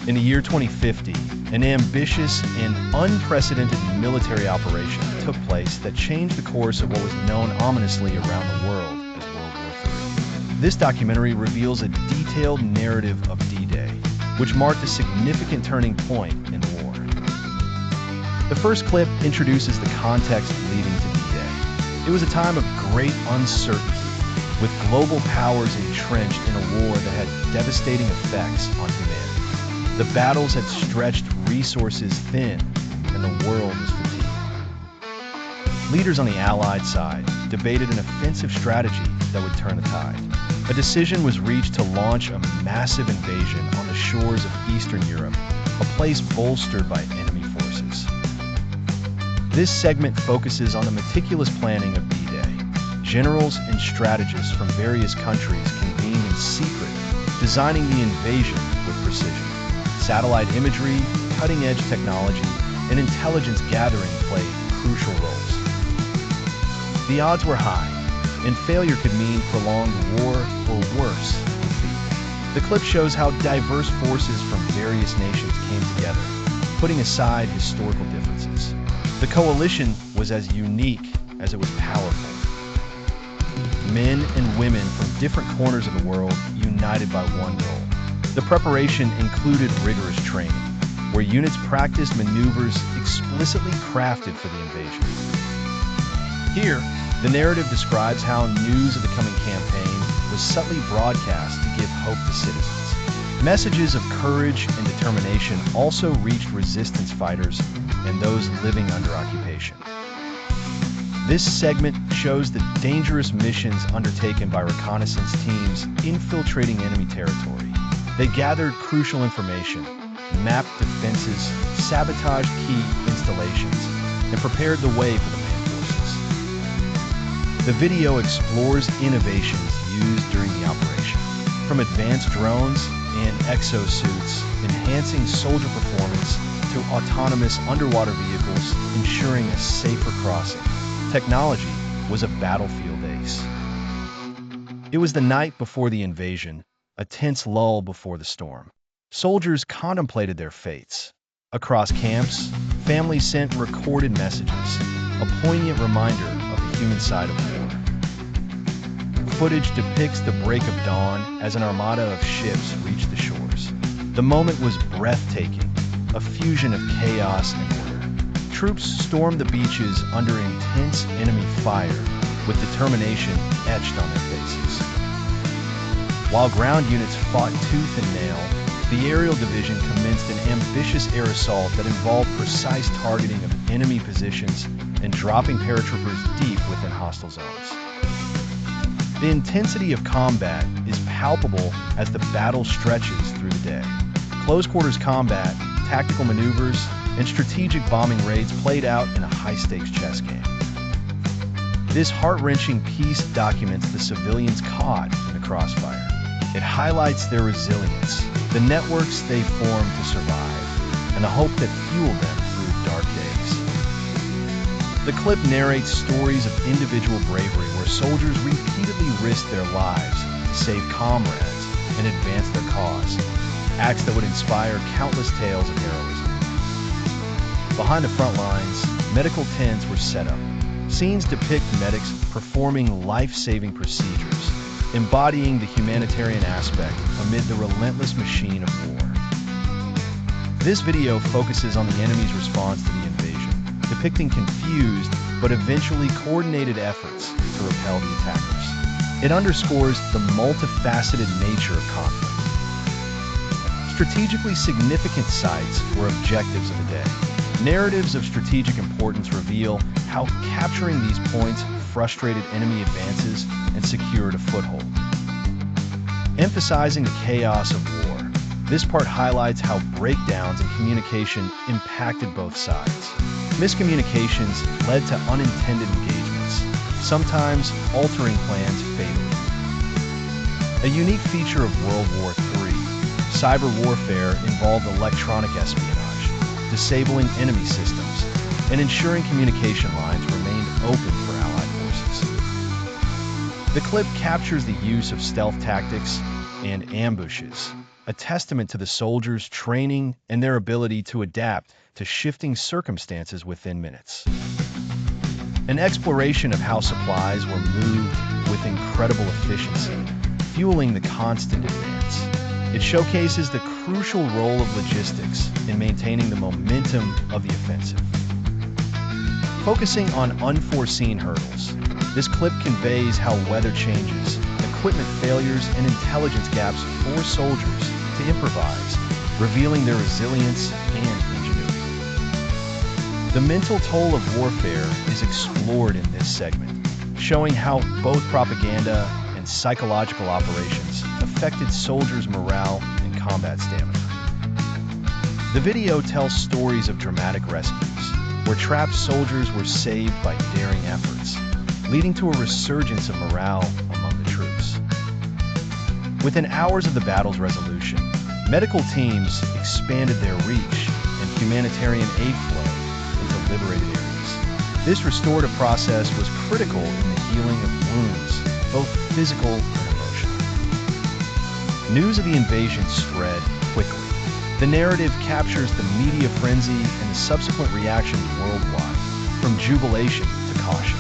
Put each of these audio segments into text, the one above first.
In the year 2050, an ambitious and unprecedented military operation took place that changed the course of what was known ominously around the world as World War III. This documentary reveals a detailed narrative of D-Day, which marked a significant turning point in the war. The first clip introduces the context leading to D-Day. It was a time of great uncertainty, with global powers entrenched in a war that had devastating effects on humanity. The battles had stretched resources thin, and the world was fatigued. Leaders on the Allied side debated an offensive strategy that would turn the tide. A decision was reached to launch a massive invasion on the shores of Eastern Europe, a place bolstered by enemy forces. This segment focuses on the meticulous planning of D-Day. Generals and strategists from various countries convened in secret, designing the invasion with precision. Satellite imagery, cutting-edge technology, and intelligence gathering played crucial roles. The odds were high, and failure could mean prolonged war or worse, defeat. The clip shows how diverse forces from various nations came together, putting aside historical differences. The coalition was as unique as it was powerful. Men and women from different corners of the world united by one goal. The preparation included rigorous training, where units practiced maneuvers explicitly crafted for the invasion. Here, the narrative describes how news of the coming campaign was subtly broadcast to give hope to citizens. Messages of courage and determination also reached resistance fighters and those living under occupation. This segment shows the dangerous missions undertaken by reconnaissance teams infiltrating enemy territory. They gathered crucial information, mapped defenses, sabotaged key installations, and prepared the way for the main forces. The video explores innovations used during the operation, from advanced drones and exosuits, enhancing soldier performance, to autonomous underwater vehicles, ensuring a safer crossing. Technology was a battlefield ace. It was the night before the invasion, a tense lull before the storm. Soldiers contemplated their fates. Across camps, families sent recorded messages, a poignant reminder of the human side of war. Footage depicts the break of dawn as an armada of ships reached the shores. The moment was breathtaking, a fusion of chaos and order. Troops stormed the beaches under intense enemy fire, with determination etched on their faces. While ground units fought tooth and nail, the aerial division commenced an ambitious air assault that involved precise targeting of enemy positions and dropping paratroopers deep within hostile zones. The intensity of combat is palpable as the battle stretches through the day. Close-quarters combat, tactical maneuvers, and strategic bombing raids played out in a high-stakes chess game. This heart-wrenching piece documents the civilians caught in the crossfire. It highlights their resilience, the networks they formed to survive, and the hope that fueled them through dark days. The clip narrates stories of individual bravery where soldiers repeatedly risked their lives to save comrades and advance their cause, acts that would inspire countless tales of heroism. Behind the front lines, medical tents were set up. Scenes depict medics performing life-saving procedures, embodying the humanitarian aspect amid the relentless machine of war. This video focuses on the enemy's response to the invasion, depicting confused but eventually coordinated efforts to repel the attackers. It underscores the multifaceted nature of conflict. Strategically significant sites were objectives of the day. Narratives of strategic importance reveal how capturing these points frustrated enemy advances and secured a foothold. Emphasizing the chaos of war, this part highlights how breakdowns in communication impacted both sides. Miscommunications led to unintended engagements, sometimes altering plans fatally. A unique feature of World War III, cyber warfare involved electronic espionage, disabling enemy systems, and ensuring communication lines remained open for Allied forces. The clip captures the use of stealth tactics and ambushes, a testament to the soldiers' training and their ability to adapt to shifting circumstances within minutes. An exploration of how supplies were moved with incredible efficiency, fueling the constant advance. It showcases the crucial role of logistics in maintaining the momentum of the offensive. Focusing on unforeseen hurdles, this clip conveys how weather changes, equipment failures, and intelligence gaps force soldiers to improvise, revealing their resilience and ingenuity. The mental toll of warfare is explored in this segment, showing how both propaganda and psychological operations affected soldiers' morale and combat stamina. The video tells stories of dramatic rescues, where trapped soldiers were saved by daring efforts, leading to a resurgence of morale among the troops. Within hours of the battle's resolution, medical teams expanded their reach and humanitarian aid flow into liberated areas. This restorative process was critical in the healing of wounds, both physical and emotional. News of the invasion spread quickly. The narrative captures the media frenzy and the subsequent reactions worldwide, from jubilation to caution.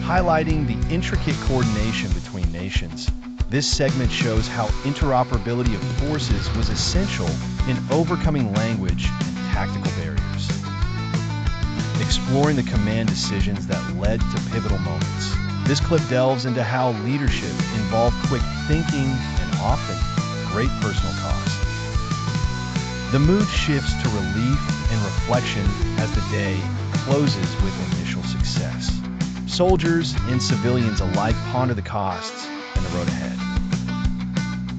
Highlighting the intricate coordination between nations, this segment shows how interoperability of forces was essential in overcoming language and tactical barriers. Exploring the command decisions that led to pivotal moments, this clip delves into how leadership involved quick thinking and often great personal cost. The mood shifts to relief and reflection as the day closes with initial success. Soldiers and civilians alike ponder the costs and the road ahead.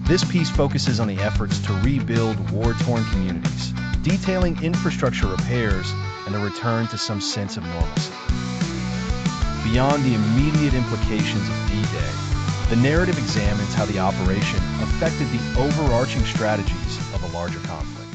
This piece focuses on the efforts to rebuild war-torn communities, detailing infrastructure repairs and the return to some sense of normalcy. Beyond the immediate implications of D-Day, the narrative examines how the operation affected the overarching strategies of a larger conflict.